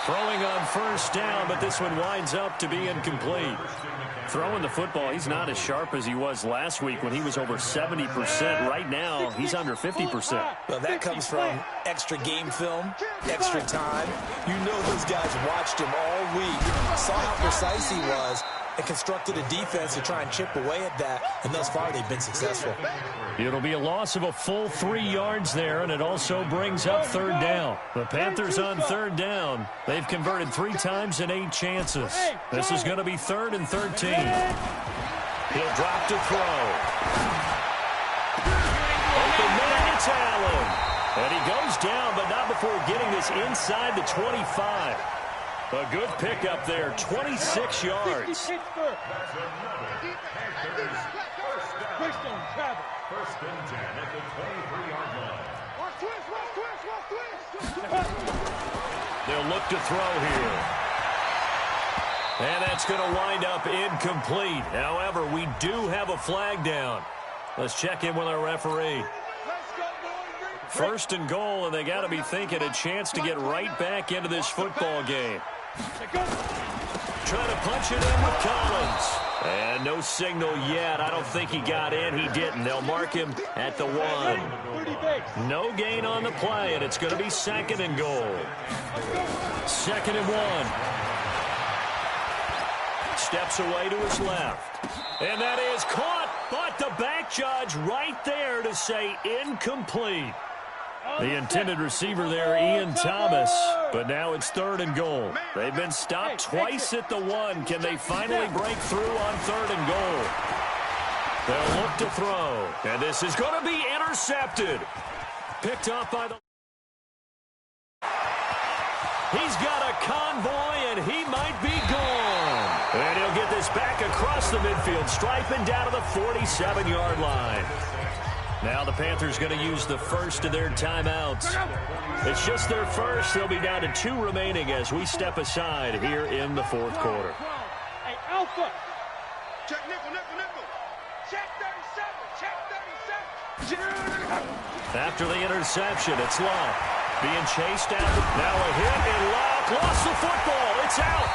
Throwing on first down, but this one winds up to be incomplete. Throwing the football, he's not as sharp as he was last week when he was over 70%. Right now, he's under 50%. Well, that comes from extra game film, extra time. You know those guys watched him all week, saw how precise he was, and constructed a defense to try and chip away at that, and thus far they've been successful. It'll be a loss of a full 3 yards there, and it also brings up 3rd down. The Panthers on 3rd down. They've converted 3 times in 8 chances. This is going to be 3rd and 13. He'll drop to throw. Open man, it's Allen. And he goes down, but not before getting this inside the 25. A good pickup there, 26 yards. First and 10 at the 23-yard line. They'll look to throw here. And that's going to wind up incomplete. However, we do have a flag down. Let's check in with our referee. 1st and goal, and they got to be thinking a chance to get right back into this football game. Trying to punch it in with Collins. And no signal yet. I don't think he got in. He didn't. They'll mark him at the 1. No gain on the play, and it's going to be 2nd and goal. 2nd and 1. Steps away to his left. And that is caught, but the back judge right there to say incomplete. The intended receiver there, Ian Thomas, but now it's 3rd and goal. They've been stopped twice at the 1. Can they finally break through on 3rd and goal? They'll look to throw, and this is going to be intercepted. Picked off by the... He's got a convoy, and he might be gone. And he'll get this back across the midfield stripe and down to the 47-yard line. Now the Panthers going to use the first of their timeouts. It's just their first. They'll be down to 2 remaining as we step aside here in the 4th quarter. Hey, Alpha. Check nickel. Check 37. Check After the interception, it's Love. Being chased down. Now a hit, and Love lost the football. It's out.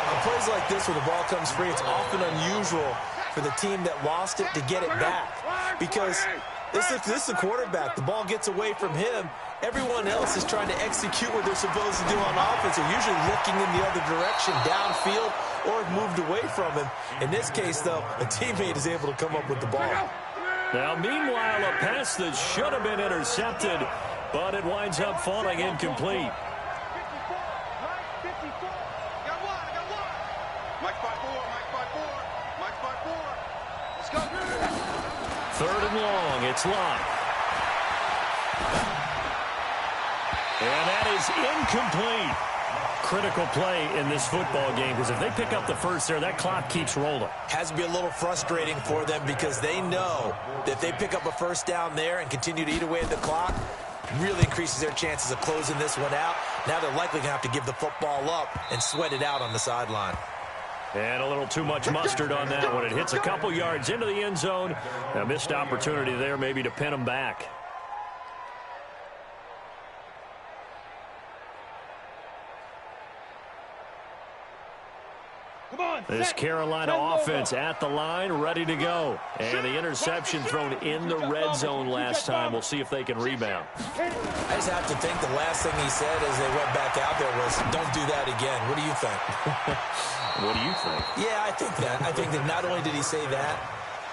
On plays like this where the ball comes free, it's often unusual for the team that lost it to get it back. Because this is the quarterback. The ball gets away from him. Everyone else is trying to execute what they're supposed to do on offense. They're usually looking in the other direction, downfield, or have moved away from him. In this case, though, a teammate is able to come up with the ball. Now, meanwhile, a pass that should have been intercepted, but it winds up falling incomplete. Third and long, it's Love. And that is incomplete. Critical play in this football game, because if they pick up the first there, that clock keeps rolling. Has to be a little frustrating for them because they know that if they pick up a first down there and continue to eat away at the clock, really increases their chances of closing this one out. Now they're likely going to have to give the football up and sweat it out on the sideline. And a little too much mustard on that one. It hits a couple yards into the end zone. A missed opportunity there maybe to pin them back. This Carolina offense at the line, ready to go. And the interception thrown in the red zone last time. We'll see if they can rebound. I just have to think the last thing he said as they went back out there was, don't do that again. What do you think? What do you think? Yeah, I think that. I think that not only did he say that,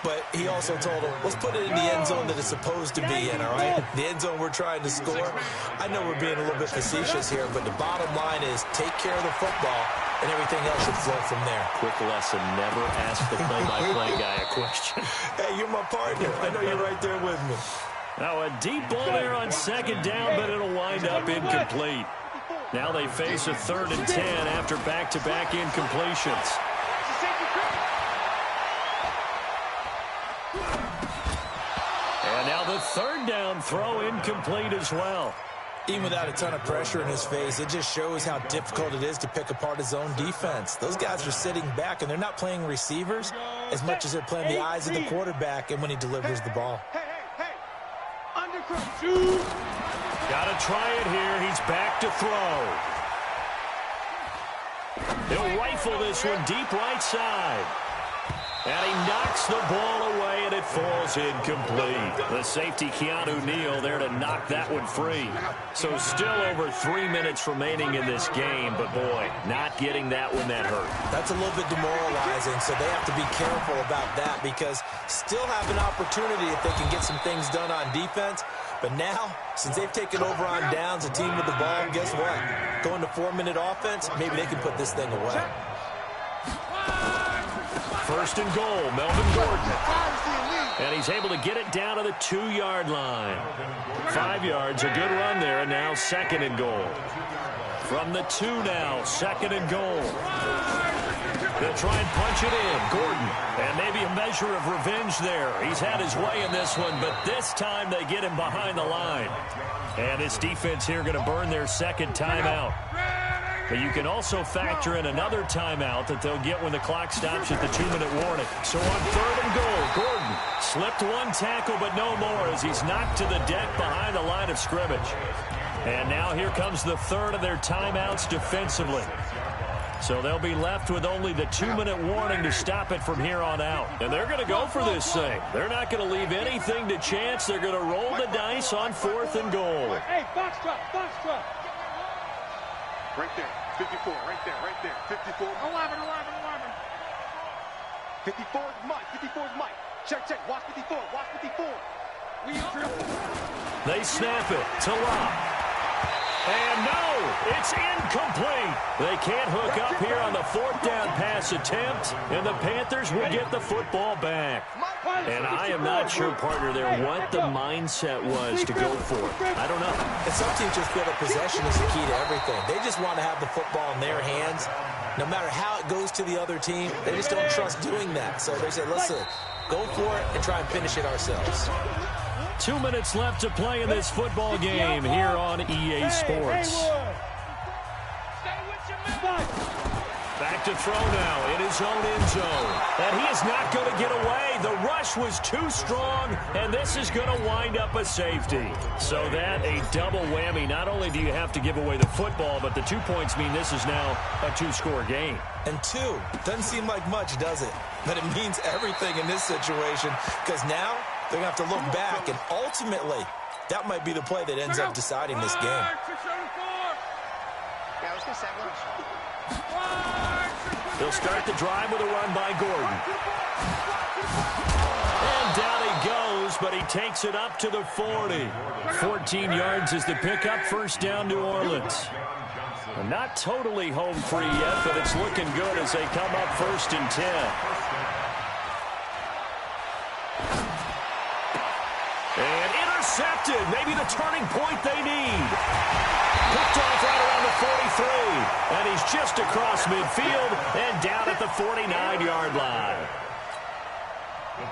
but he also told him, let's put it in the end zone that it's supposed to be in, all right? The end zone we're trying to score. I know we're being a little bit facetious here, but the bottom line is take care of the football, and everything else should flow from there. Quick lesson, never ask the play-by-play guy a question. Hey, you're my partner. I know you're right there with me. Now a deep ball there on second down, but it'll wind up incomplete. Now they face a 3rd and 10 after back-to-back incompletions. And now the 3rd down throw incomplete as well. Even without a ton of pressure in his face, it just shows how difficult it is to pick apart his own defense. Those guys are sitting back, and they're not playing receivers as much as they're playing the eyes of the quarterback and when he delivers the ball. Hey. Undercut. Got to try it here. He's back to throw. He'll rifle this one deep right side. And he knocks the ball away, and it falls incomplete. The safety, Keanu Neal, there to knock that one free. So still over 3 minutes remaining in this game, but boy, not getting that one that hurt. That's a little bit demoralizing, so they have to be careful about that because still have an opportunity if they can get some things done on defense. But now, since they've taken over on downs, a team with the ball, guess what? Going to 4-minute offense, maybe they can put this thing away. 1st and goal, Melvin Gordon. And he's able to get it down to the 2-yard line. 5 yards, a good run there, and now 2nd and goal. From the 2 now, 2nd and goal. They'll try and punch it in, Gordon. And maybe a measure of revenge there. He's had his way in this one, but this time they get him behind the line. And this defense here going to burn their 2nd timeout. But you can also factor in another timeout that they'll get when the clock stops at the 2-minute warning. So on 3rd and goal, Gordon slipped one tackle, but no more as he's knocked to the deck behind the line of scrimmage. And now here comes the 3rd of their timeouts defensively. So they'll be left with only the 2-minute warning to stop it from here on out. And they're going to go for this thing. They're not going to leave anything to chance. They're going to roll the dice on 4th and goal. Hey, box truck. Right there, 54, right there, 54. 11. 54 is Mike. Check, watch 54. They snap it to Locke. And no, it's incomplete. They can't hook up here on the 4th down pass attempt, and the Panthers will get the football back. And I am not sure, partner, there what the mindset was to go for it. I don't know. And some teams just feel that possession is the key to everything. They just want to have the football in their hands. No matter how it goes to the other team, they just don't trust doing that. So they say, listen, go for it and try and finish it ourselves. 2 minutes left to play in this football game here on EA Sports. Back to throw now in his own end zone. And he is not going to get away. The rush was too strong, and this is going to wind up a safety. So that a double whammy. Not only do you have to give away the football, but the 2 points mean this is now a 2-score game. And 2 doesn't seem like much, does it? But it means everything in this situation, because now they're going to have to look back, and ultimately that might be the play that ends up deciding this game. They'll start the drive with a run by Gordon. And down he goes, but he takes it up to the 40. 14 yards is the pickup. First down, New Orleans. Not totally home free yet, but it's looking good as they come up 1st and 10. And intercepted. Maybe the turning point they need. Picked off right around the 43. And he's just across midfield and down at the 49-yard line.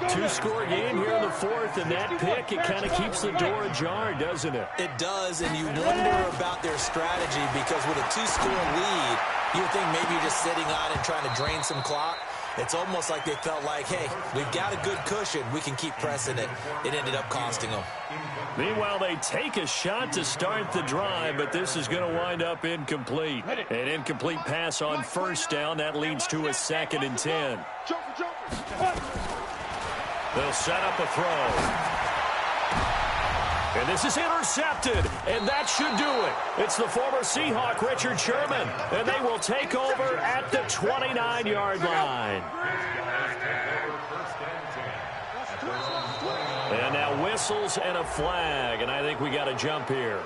2-score game here in the 4th, and that pick, it kind of keeps the door ajar, doesn't it? It does, and you wonder about their strategy, because with a 2-score lead, you would think maybe you're just sitting on it and trying to drain some clock. It's almost like they felt like, hey, we've got a good cushion. We can keep pressing it. It ended up costing them. Meanwhile, they take a shot to start the drive, but this is going to wind up incomplete. An incomplete pass on 1st down. That leads to a 2nd and 10. They'll set up a throw. And this is intercepted, and that should do it. It's the former Seahawk, Richard Sherman, and they will take over at the 29-yard line. And now whistles and a flag, and I think we got to jump here.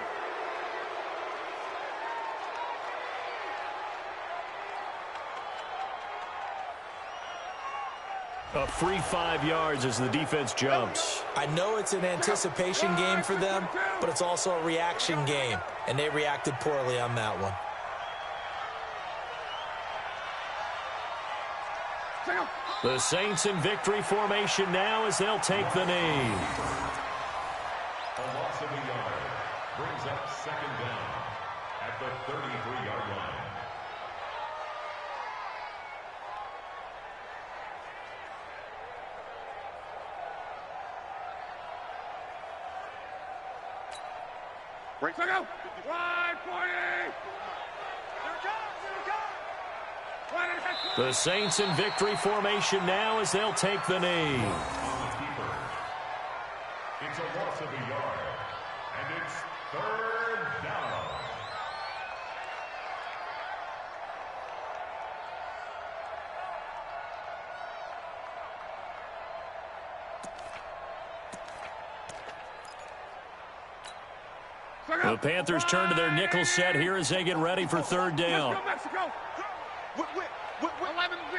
A free 5 yards as the defense jumps. I know it's an anticipation game for them, but it's also a reaction game, and they reacted poorly on that one. The Saints in victory formation now as they'll take the knee. A loss of a yard brings up 2nd down at the 33-yard line. The Saints in victory formation now as they'll take the knee. It's a loss of a yard, and it's 3rd down. The Panthers turn to their nickel set here as they get ready for 3rd down. Let's go, Mexico. 11B.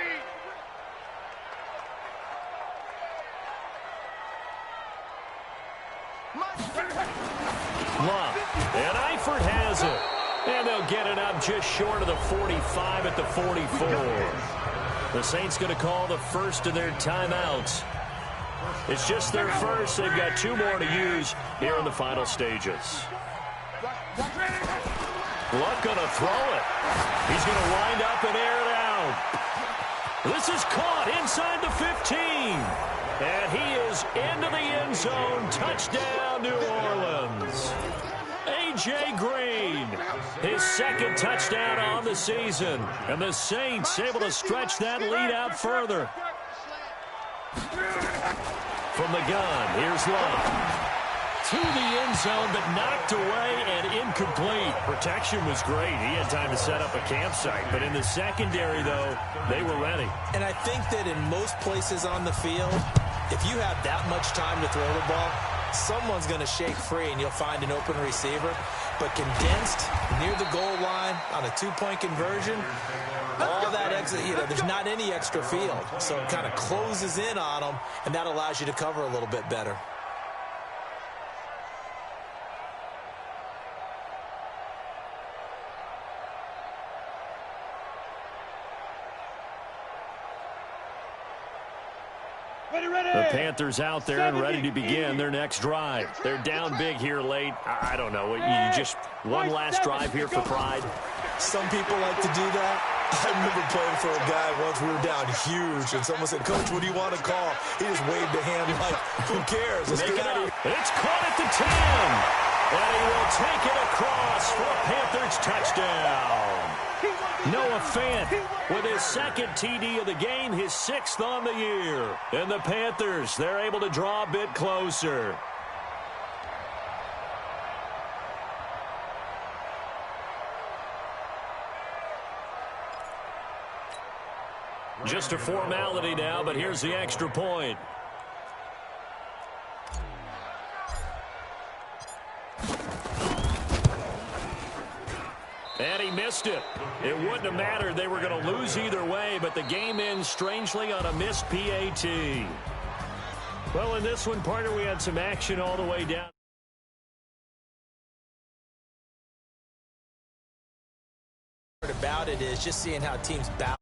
Love. And Eifert has it. And they'll get it up just short of the 45 at the 44. The Saints going to call the first of their timeouts. It's just their first. They've got 2 more to use here in the final stages. Luck going to throw it. He's going to wind up and air it out. This is caught inside the 15. And he is into the end zone. Touchdown, New Orleans. A.J. Green, his 2nd touchdown on the season. And the Saints able to stretch that lead out further. From the gun, here's Love. To the end zone, but knocked away and incomplete. Protection was great. He had time to set up a campsite. But in the secondary, though, they were ready. And I think that in most places on the field, if you have that much time to throw the ball, someone's going to shake free and you'll find an open receiver. But condensed near the goal line on a 2-point conversion, all that extra, there's not any extra field. So it kind of closes in on them, and that allows you to cover a little bit better. The Panthers out there and ready to begin their next drive. They're down big here late. I don't know. You just one last drive here for pride. Some people like to do that. I remember playing for a guy once. We were down huge, and someone said, "Coach, what do you want to call?" He just waved a hand like, "Who cares?" Let's get out of here. It's caught at the 10. And he will take it across for a Panthers touchdown. Noah Fant with his second TD of the game, his 6th on the year. And the Panthers, they're able to draw a bit closer. Just a formality now, but here's the extra point. And he missed it. It wouldn't have mattered. They were going to lose either way, but the game ends strangely on a missed PAT. Well, in this one, partner, we had some action all the way down. About it is just seeing how teams battle.